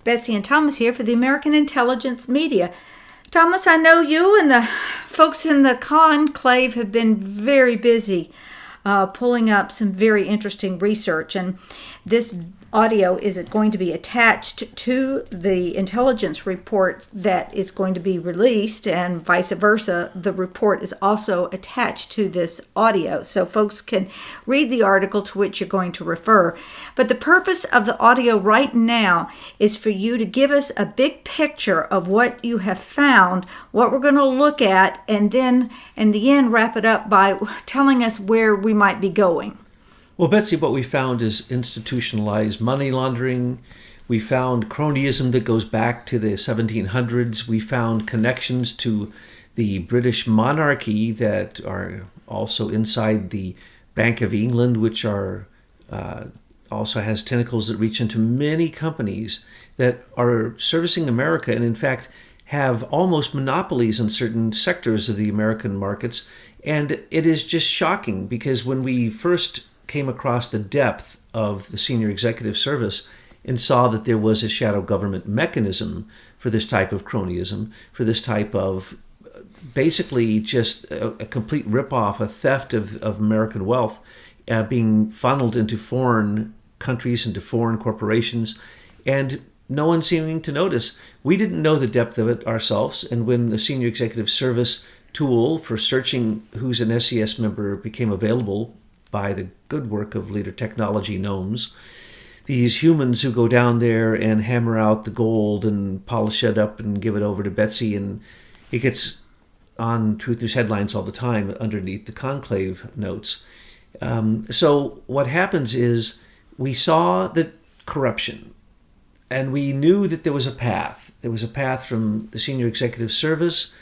Betsy and Thomas here for the American Intelligence Media. Thomas, I know you and the folks in the conclave have been very busy pulling up some very interesting research, and this audio is going to be attached to the intelligence report that is going to be released, and vice versa. The report is also attached to this audio, so folks can read the article to which you're going to refer. But the purpose of the audio right now is for you to give us a big picture of what you have found, what we're going to look at, and then in the end wrap it up by telling us where we might be going. Well, Betsy, what we found is institutionalized money laundering. We found cronyism that goes back to the 1700s. We found connections to the British monarchy that are also inside the Bank of England, which are also has tentacles that reach into many companies that are servicing America and, in fact, have almost monopolies in certain sectors of the American markets. And it is just shocking because when we first came across the depth of the senior executive service and saw that there was a shadow government mechanism for this type of cronyism, for this type of basically just a complete ripoff, a theft of American wealth being funneled into foreign countries, into foreign corporations, and no one seeming to notice. We didn't know the depth of it ourselves, and when the senior executive service tool for searching who's an SES member became available by the good work of Leader Technology gnomes, these humans who go down there and hammer out the gold and polish it up and give it over to Betsy, and it gets on Truth News headlines all the time underneath the conclave notes. So what happens is we saw the corruption, and we knew that there was a path. There was a path from the senior executive service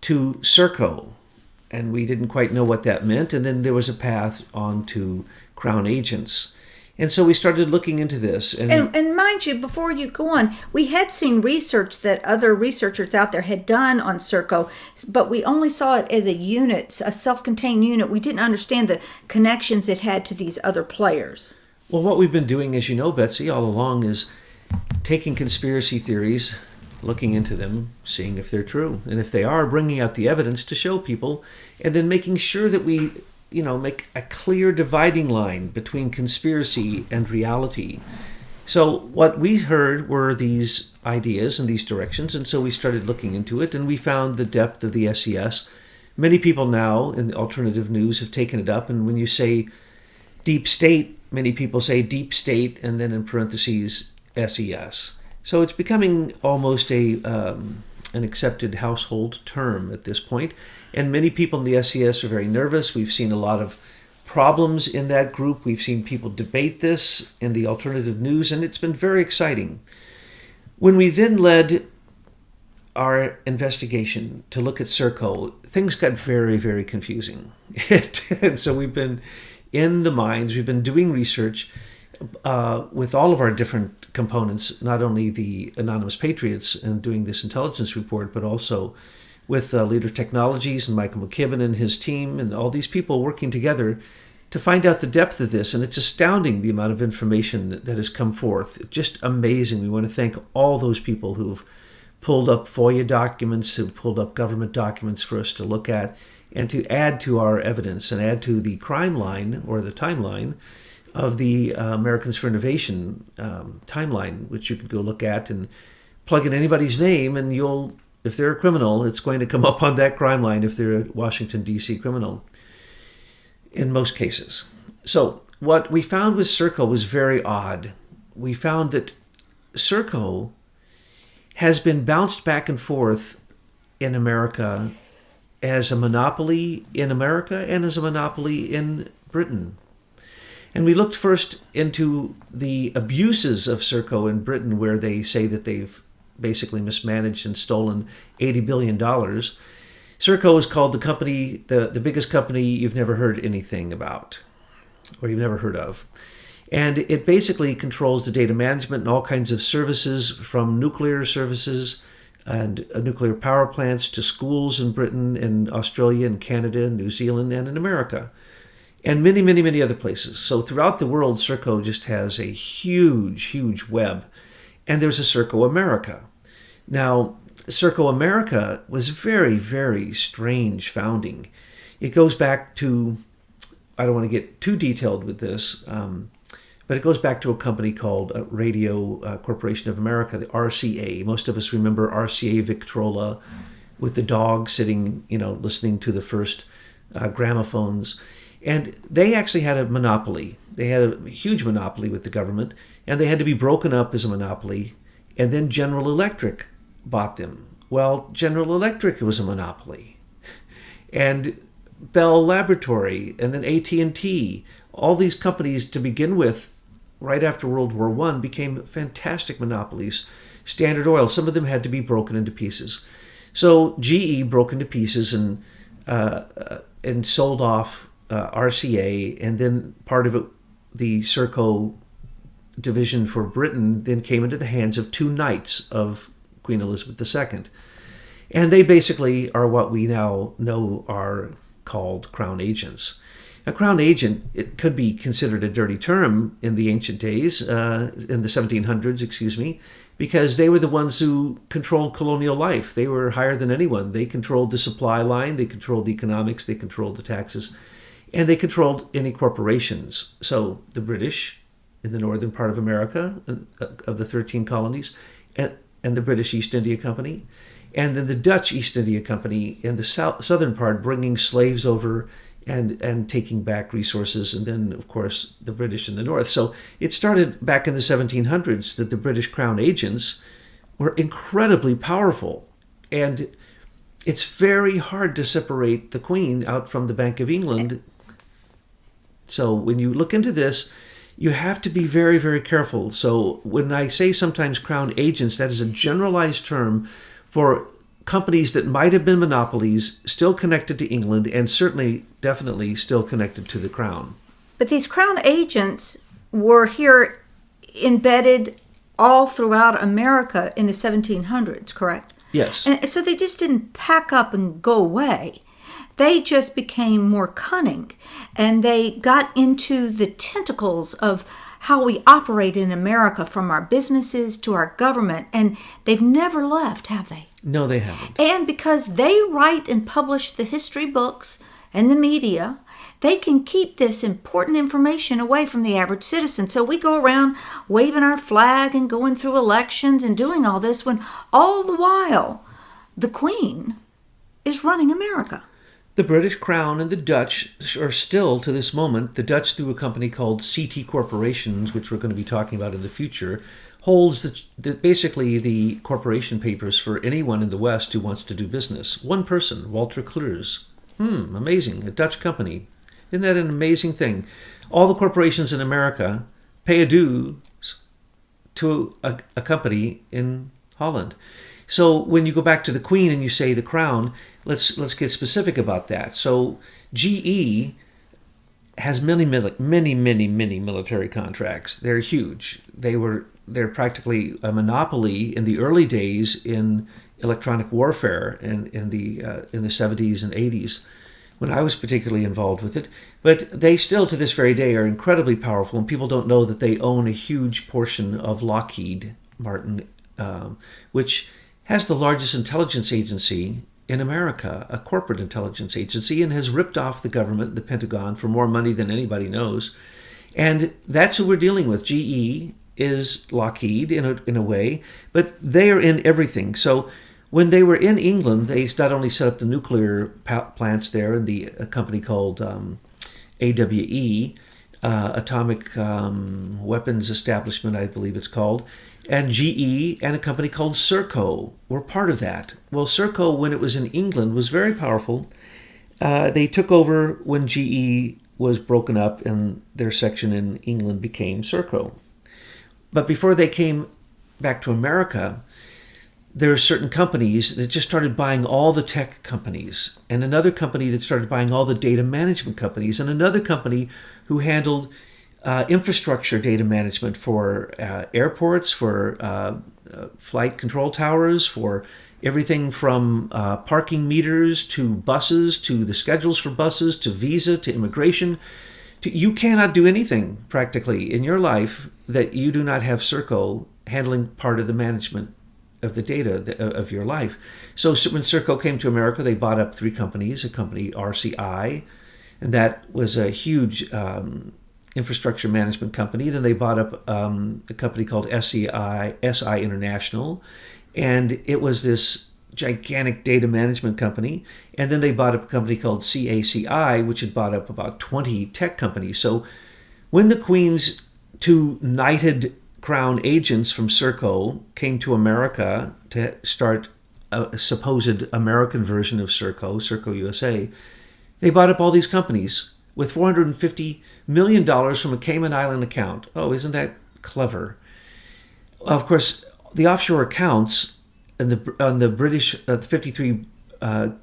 to Serco, and we didn't quite know what that meant. And then there was a path on to Crown agents. And so we started looking into this. And mind you, before you go on, we had seen research that other researchers out there had done on Serco, but we only saw it as a unit, a self-contained unit. We didn't understand the connections it had to these other players. Well, what we've been doing, as you know, Betsy, all along is taking conspiracy theories, looking into them, seeing if they're true. And if they are, bringing out the evidence to show people, and then making sure that we, make a clear dividing line between conspiracy and reality. So what we heard were these ideas and these directions, and so we started looking into it, and we found the depth of the SES. Many people now in the alternative news have taken it up, and when you say deep state, many people say deep state, and then in parentheses, SES. So it's becoming almost an accepted household term at this point. And many people in the SES are very nervous. We've seen a lot of problems in that group. We've seen people debate this in the alternative news, and it's been very exciting. When we then led our investigation to look at Serco, things got very, very confusing. And so we've been in the mines, we've been doing research with all of our different components, not only the Anonymous Patriots and doing this intelligence report, but also with Leader Technologies and Michael McKibben and his team and all these people working together to find out the depth of this. And it's astounding the amount of information that has come forth. Just amazing. We want to thank all those people who've pulled up FOIA documents, who've pulled up government documents for us to look at and to add to our evidence and add to the crime line or the timeline of the Americans for Innovation timeline, which you could go look at and plug in anybody's name, and if they're a criminal, it's going to come up on that crime line if they're a Washington, D.C. criminal, in most cases. So what we found with Serco was very odd. We found that Serco has been bounced back and forth in America as a monopoly in America and as a monopoly in Britain. And we looked first into the abuses of Serco in Britain, where they say that they've basically mismanaged and stolen $80 billion. Serco is called the company, the biggest company you've never heard anything about, or you've never heard of. And it basically controls the data management and all kinds of services, from nuclear services and nuclear power plants to schools in Britain and Australia and Canada and New Zealand and in America. And many, many, many other places. So throughout the world, Serco just has a huge, huge web. and there's a Serco America. Now, Serco America was very, very strange founding. It goes back to, I don't want to get too detailed with this, but it goes back to a company called Radio Corporation of America, the RCA. Most of us remember RCA Victrola with the dog sitting, listening to the first gramophones. And they actually had a monopoly. They had a huge monopoly with the government, and they had to be broken up as a monopoly. And then General Electric bought them. Well, General Electric was a monopoly. And Bell Laboratory, and then AT&T, all these companies to begin with, right after World War I, became fantastic monopolies. Standard Oil, some of them had to be broken into pieces. So GE broke into pieces and sold off RCA, and then part of it, the Serco division for Britain, then came into the hands of two knights of Queen Elizabeth II. And they basically are what we now know are called crown agents. A crown agent, it could be considered a dirty term in the ancient days, in the 1700s, because they were the ones who controlled colonial life. They were higher than anyone. They controlled the supply line, they controlled the economics, they controlled the taxes, and they controlled any corporations. So the British in the northern part of America, of the 13 colonies, and the British East India Company, and then the Dutch East India Company in the southern part, bringing slaves over and taking back resources, and then, of course, the British in the north. So it started back in the 1700s that the British crown agents were incredibly powerful. And it's very hard to separate the Queen out from the Bank of England. So when you look into this, you have to be very, very careful. So when I say sometimes crown agents, that is a generalized term for companies that might have been monopolies, still connected to England, and certainly, definitely still connected to the crown. But these crown agents were here embedded all throughout America in the 1700s, correct? Yes. And so they just didn't pack up and go away. They just became more cunning, and they got into the tentacles of how we operate in America, from our businesses to our government, and they've never left, have they? No, they haven't. And because they write and publish the history books and the media, they can keep this important information away from the average citizen. So we go around waving our flag and going through elections and doing all this, when all the while the Queen is running America. The British Crown and the Dutch are still, to this moment, the Dutch through a company called CT Corporations, which we're going to be talking about in the future, holds basically the corporation papers for anyone in the West who wants to do business. One person, Walter Kloers. Amazing. A Dutch company. Isn't that an amazing thing? All the corporations in America pay a dues to a company in Holland. So when you go back to the Queen and you say the Crown, let's get specific about that. So GE has many military contracts. They're huge. They're practically a monopoly in the early days in electronic warfare in the 70s and 80s, when I was particularly involved with it. But they still, to this very day, are incredibly powerful, and people don't know that they own a huge portion of Lockheed Martin, which has the largest intelligence agency in America, a corporate intelligence agency, and has ripped off the government, the Pentagon, for more money than anybody knows. And that's who we're dealing with. GE is Lockheed in a way, but they are in everything. So when they were in England, they not only set up the nuclear plants there in a company called AWE, Atomic Weapons Establishment, I believe it's called, and GE and a company called Serco were part of that. Well, Serco, when it was in England, was very powerful. They took over when GE was broken up, and their section in England became Serco. But before they came back to America, there are certain companies that just started buying all the tech companies, and another company that started buying all the data management companies, and another company who handled infrastructure data management for airports, for flight control towers, for everything from parking meters to buses, to the schedules for buses, to visa, to immigration. You cannot do anything practically in your life that you do not have Serco handling part of the management of the data of your life. So when Serco came to America, they bought up 3 companies, a company RCI, and that was a huge infrastructure management company. Then they bought up a company called SI International, and it was this gigantic data management company. And then they bought up a company called CACI, which had bought up about 20 tech companies. So when the Queen's 2 knighted crown agents from Serco came to America to start a supposed American version of Serco USA, they bought up all these companies with $450 million from a Cayman Island account. Oh, isn't that clever? Of course, the offshore accounts on the British, 53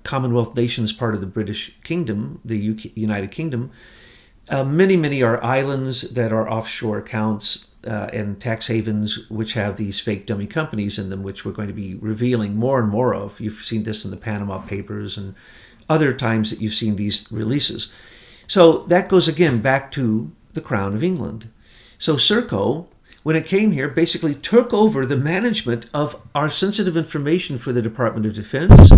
Commonwealth nations part of the British Kingdom, the United Kingdom, many are islands that are offshore accounts and tax havens which have these fake dummy companies in them, which we're going to be revealing more and more of. You've seen this in the Panama Papers and other times that you've seen these releases. So that goes again back to the Crown of England. So Serco, when it came here, basically took over the management of our sensitive information for the Department of Defense,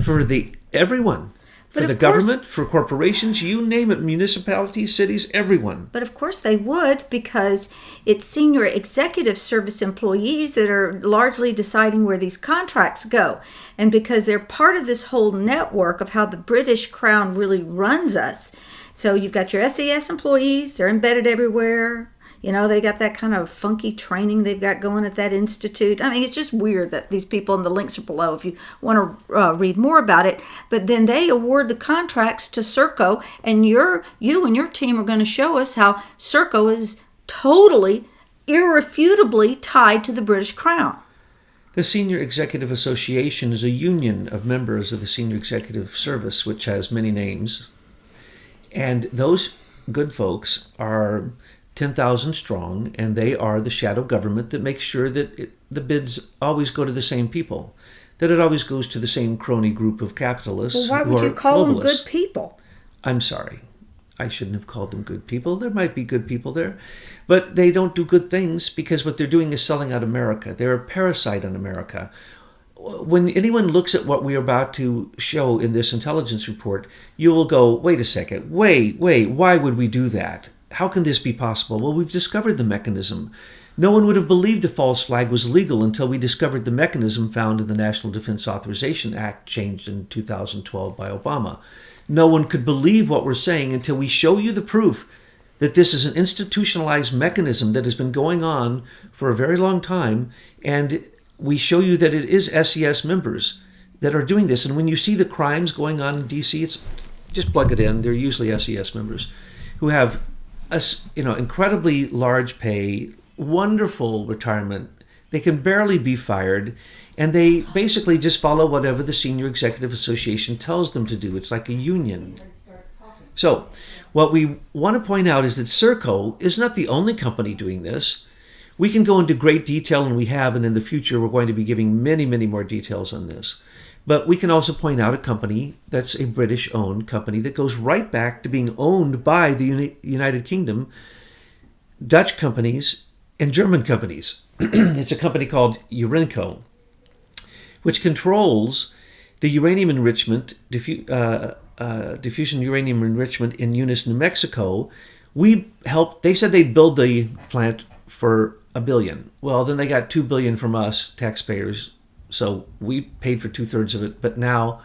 for everyone. For the government, for corporations, you name it, municipalities, cities, everyone. But of course they would, because it's senior executive service employees that are largely deciding where these contracts go. And because they're part of this whole network of how the British Crown really runs us. So you've got your SES employees, they're embedded everywhere. You know, they got that kind of funky training they've got going at that institute. I mean, it's just weird that these people, and the links are below if you want to read more about it. But then they award the contracts to Serco, and you and your team are going to show us how Serco is totally, irrefutably tied to the British Crown. The Senior Executive Association is a union of members of the Senior Executive Service, which has many names. And those good folks are 10,000 strong, and they are the shadow government that makes sure that the bids always go to the same people, that it always goes to the same crony group of capitalists. Well, why would you call them good people? I'm sorry. I shouldn't have called them good people. There might be good people there, but they don't do good things because what they're doing is selling out America. They're a parasite on America. When anyone looks at what we're about to show in this intelligence report, you will go, wait a second, wait, why would we do that? How can this be possible? Well, we've discovered the mechanism. No one would have believed a false flag was legal until we discovered the mechanism found in the National Defense Authorization Act, changed in 2012 by Obama. No one could believe what we're saying until we show you the proof that this is an institutionalized mechanism that has been going on for a very long time, and we show you that it is SES members that are doing this. And when you see the crimes going on in D.C., it's just plug it in. They're usually SES members who have incredibly large pay, wonderful retirement. They can barely be fired, and they basically just follow whatever the Senior Executive Association tells them to do. It's like a union. So what we want to point out is that Serco is not the only company doing this. We can go into great detail, and we have, and in the future we're going to be giving many, many more details on this. But we can also point out a company that's a British-owned company that goes right back to being owned by the United Kingdom, Dutch companies, and German companies. It's a company called Urenco, which controls the uranium enrichment, diffusion uranium enrichment in Eunice, New Mexico. They said they'd build the plant for $1 billion. Well, then they got $2 billion from us, taxpayers. So we paid for 2/3 of it, but now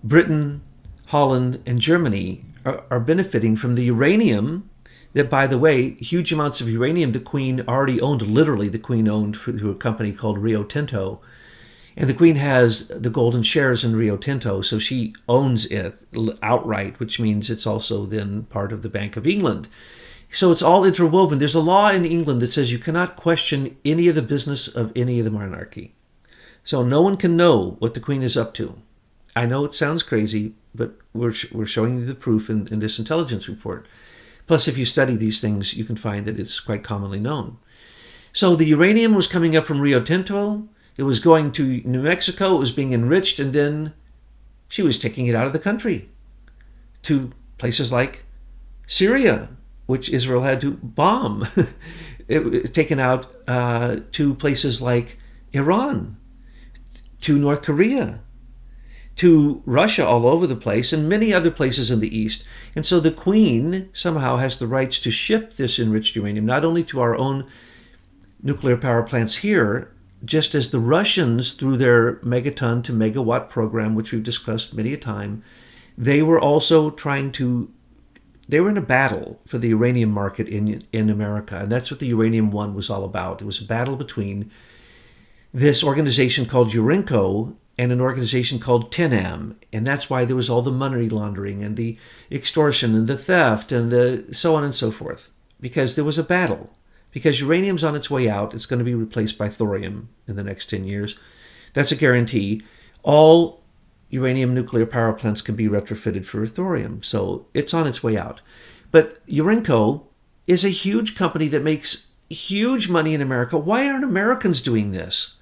Britain, Holland, and Germany are benefiting from the uranium that, by the way, huge amounts of uranium the Queen already owned, literally the Queen owned through a company called Rio Tinto. And the Queen has the golden shares in Rio Tinto, so she owns it outright, which means it's also then part of the Bank of England. So it's all interwoven. There's a law in England that says you cannot question any of the business of any of the monarchy. So no one can know what the Queen is up to. I know it sounds crazy, but we're showing you the proof in this intelligence report. Plus, if you study these things, you can find that it's quite commonly known. So the uranium was coming up from Rio Tinto. It was going to New Mexico. It was being enriched, and then she was taking it out of the country to places like Syria, which Israel had to bomb. taken out to places like Iran, to North Korea, to Russia, all over the place, and many other places in the East. And so the Queen somehow has the rights to ship this enriched uranium, not only to our own nuclear power plants here, just as the Russians, through their megaton to megawatt program, which we've discussed many a time, they were also they were in a battle for the uranium market in America. And that's what the Uranium One was all about. It was a battle between this organization called Urenco and an organization called TENAM. And that's why there was all the money laundering and the extortion and the theft and the so on and so forth. Because there was a battle. Because uranium's on its way out. It's going to be replaced by thorium in the next 10 years. That's a guarantee. All uranium nuclear power plants can be retrofitted for thorium. So it's on its way out. But Urenco is a huge company that makes huge money in America. Why aren't Americans doing this?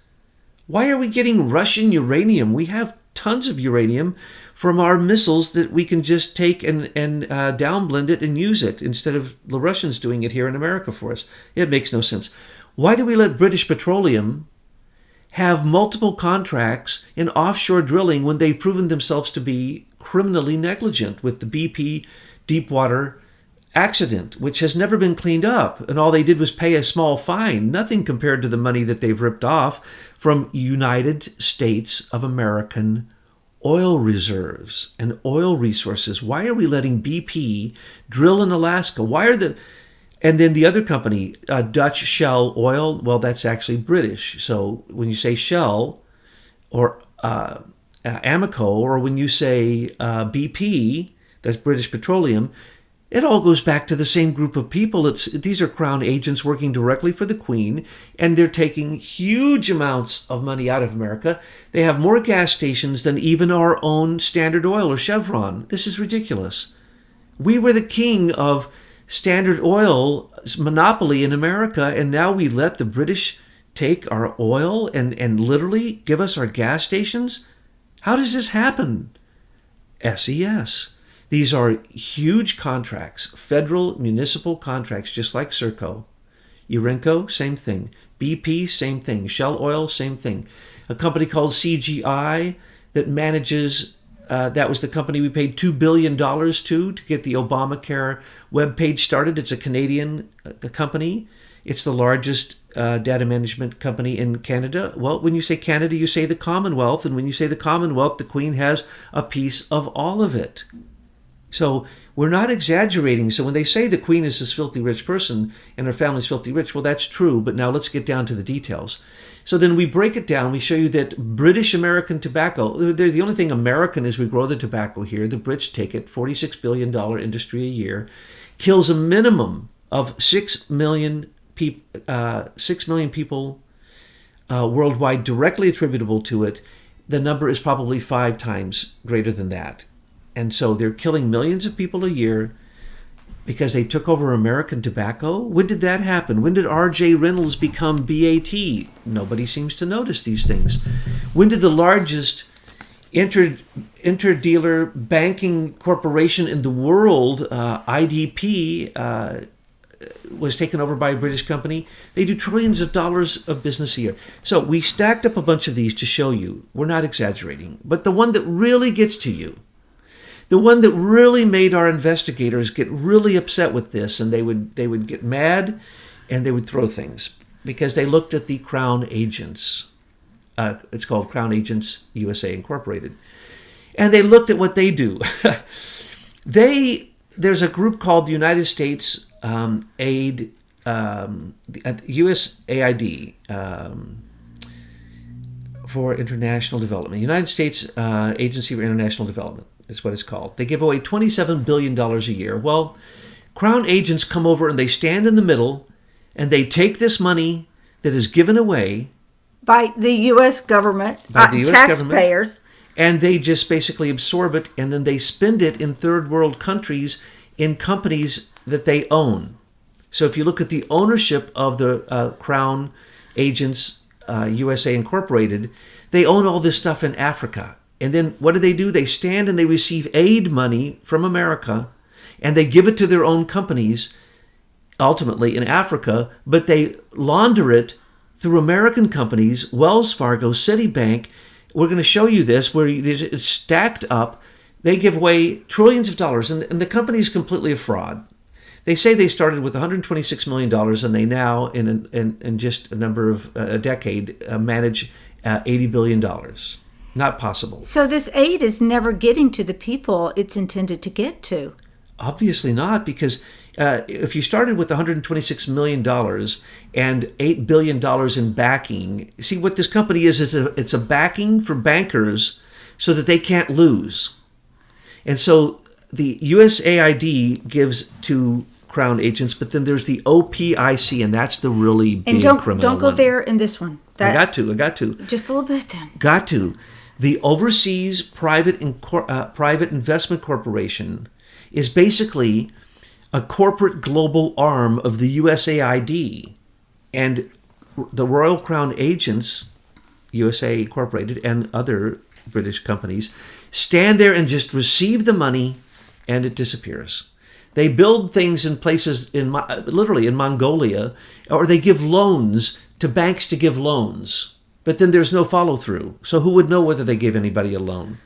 Why are we getting Russian uranium? We have tons of uranium from our missiles that we can just take and downblend it and use it instead of the Russians doing it here in America for us. It makes no sense. Why do we let British Petroleum have multiple contracts in offshore drilling when they've proven themselves to be criminally negligent with the BP Deepwater accident, which has never been cleaned up, and all they did was pay a small fine, nothing compared to the money that they've ripped off from United States of American oil reserves and oil resources? Why are we letting BP drill in Alaska? And then the other company, Dutch Shell Oil, well, that's actually British. So when you say Shell or Amoco, or when you say BP, that's British Petroleum, it all goes back to the same group of people. These are Crown agents working directly for the Queen, and they're taking huge amounts of money out of America. They have more gas stations than even our own Standard Oil or Chevron. This is ridiculous. We were the king of Standard Oil's monopoly in America, and now we let the British take our oil and literally give us our gas stations? How does this happen? SES. These are huge contracts, federal municipal contracts, just like Serco. Urenco, same thing. BP, same thing. Shell Oil, same thing. A company called CGI that manages, that was the company we paid $2 billion to get the Obamacare webpage started. It's a Canadian company. It's the largest data management company in Canada. Well, when you say Canada, you say the Commonwealth. And when you say the Commonwealth, the Queen has a piece of all of it. So we're not exaggerating. So when they say the Queen is this filthy rich person and her family's filthy rich, well, that's true. But now let's get down to the details. So then we break it down. We show you that British American tobacco, they're the only thing American is we grow the tobacco here. The Brits take it, $46 billion industry a year, kills a minimum of 6 million people worldwide directly attributable to it. The number is probably 5 times greater than that. And so they're killing millions of people a year because they took over American tobacco. When did that happen? When did R.J. Reynolds become BAT? Nobody seems to notice these things. When did the largest interdealer banking corporation in the world, IDP, was taken over by a British company? They do trillions of dollars of business a year. So we stacked up a bunch of these to show you. We're not exaggerating. But the one that really gets to you, the one that really made our investigators get really upset with this, and they would get mad and they would throw things because they looked at the Crown Agents. It's called Crown Agents USA Incorporated. And they looked at what they do. There's a group called the United States USAID for International Development. United States Agency for International Development is what it's called. They give away $27 billion a year. Well, Crown agents come over and they stand in the middle and they take this money that is given away by the U.S. government, taxpayers, and they just basically absorb it, and then they spend it in third world countries in companies that they own. So if you look at the ownership of the Crown Agents USA Incorporated, they own all this stuff in Africa. And then what do? They stand and they receive aid money from America, and they give it to their own companies ultimately in Africa, but they launder it through American companies, Wells Fargo, Citibank. We're going to show you this, where it's stacked up. They give away trillions of dollars, and the company is completely a fraud. They say they started with $126 million, and they now, in just a decade, manage $80 billion. Not possible. So this aid is never getting to the people it's intended to get to. Obviously not, because if you started with $126 million and $8 billion in backing, see what this company is it's a backing for bankers so that they can't lose. And so the USAID gives to Crown agents, but then there's the OPIC, and that's the really big criminal one. Don't go there in this one. I got to. Just a little bit then. Got to. The Overseas Private Investment Corporation is basically a corporate global arm of the USAID, and the Royal Crown Agents, USA Incorporated, and other British companies stand there and just receive the money, and it disappears. They build things in places literally in Mongolia, or they give loans to banks to give loans, but then there's no follow through. So who would know whether they gave anybody a loan?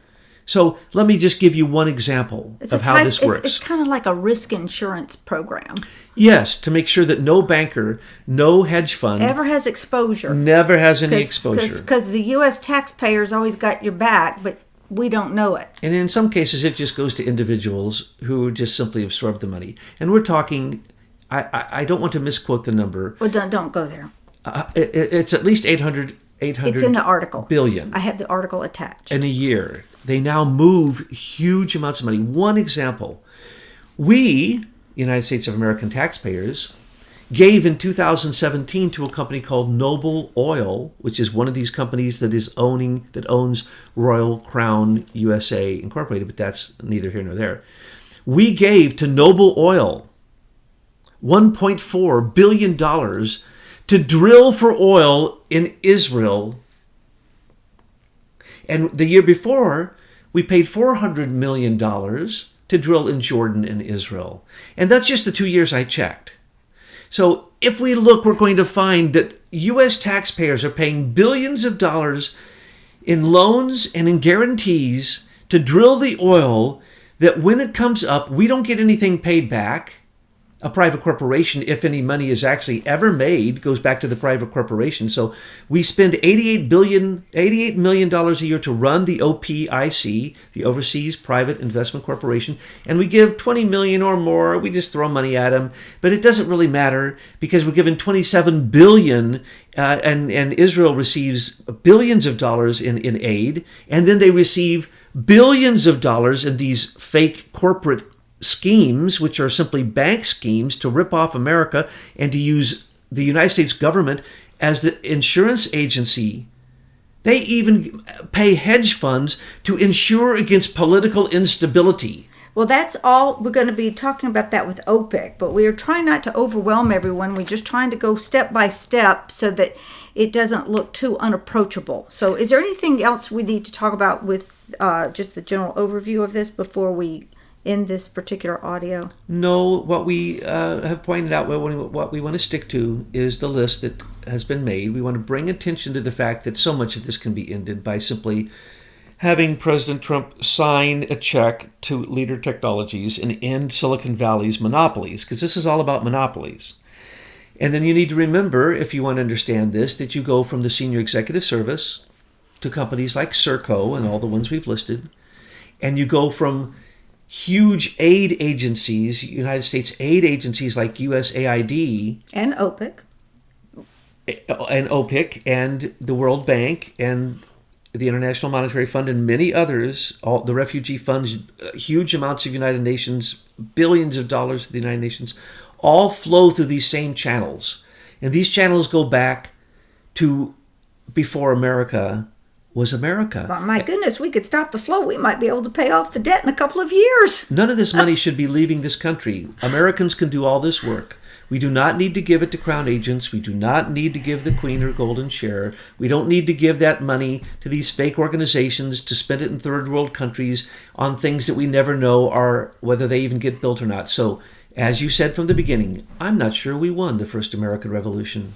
So let me just give you one example of how this works. It's kind of like a risk insurance program. Yes, to make sure that no banker, no hedge fund ever has exposure. Never has any exposure. Because the U.S. taxpayers always got your back, but we don't know it. And in some cases, it just goes to individuals who just simply absorb the money. And we're talking, I don't want to misquote the number. Well, don't go there. It's at least 800 it's in the article. Billion. I have the article attached. In a year. They now move huge amounts of money. One example. We, United States of American taxpayers, gave in 2017 to a company called Noble Oil, which is one of these companies that owns Royal Crown USA Incorporated, but that's neither here nor there. We gave to Noble Oil $1.4 billion to drill for oil in Israel. And the year before, we paid $400 million to drill in Jordan and Israel. And that's just the 2 years I checked. So if we look, we're going to find that U.S. taxpayers are paying billions of dollars in loans and in guarantees to drill the oil that when it comes up, we don't get anything paid back. A private corporation, if any money is actually ever made, goes back to the private corporation. So we spend $88 million a year to run the OPIC, the Overseas Private Investment Corporation, and we give $20 million or more. We just throw money at them, but it doesn't really matter because we're given $27 billion, and Israel receives billions of dollars in aid, and then they receive billions of dollars in these fake corporate schemes, which are simply bank schemes to rip off America and to use the United States government as the insurance agency. They even pay hedge funds to insure against political instability. Well, that's all. We're going to be talking about that with OPIC, but we are trying not to overwhelm everyone. We're just trying to go step by step so that it doesn't look too unapproachable. So is there anything else we need to talk about with just the general overview of this before we in this particular audio? No, what we have pointed out, what we want to stick to is the list that has been made. We want to bring attention to the fact that so much of this can be ended by simply having President Trump sign a check to Leader Technologies and end Silicon Valley's monopolies, because this is all about monopolies. And then you need to remember, if you want to understand this, that you go from the senior executive service to companies like Serco and all the ones we've listed, and you go from huge aid agencies, United States aid agencies like USAID and OPIC and the World Bank and the International Monetary Fund and many others, all the refugee funds, huge amounts of United Nations, billions of dollars to the United Nations, all flow through these same channels. And these channels go back to before America was America. Well, my goodness, we could stop the flow. We might be able to pay off the debt in a couple of years. None of this money should be leaving this country. Americans can do all this work. We do not need to give it to Crown agents. We do not need to give the Queen her golden share. We don't need to give that money to these fake organizations to spend it in third world countries on things that we never know are whether they even get built or not. So As you said from the beginning, I'm not sure we won the first American Revolution.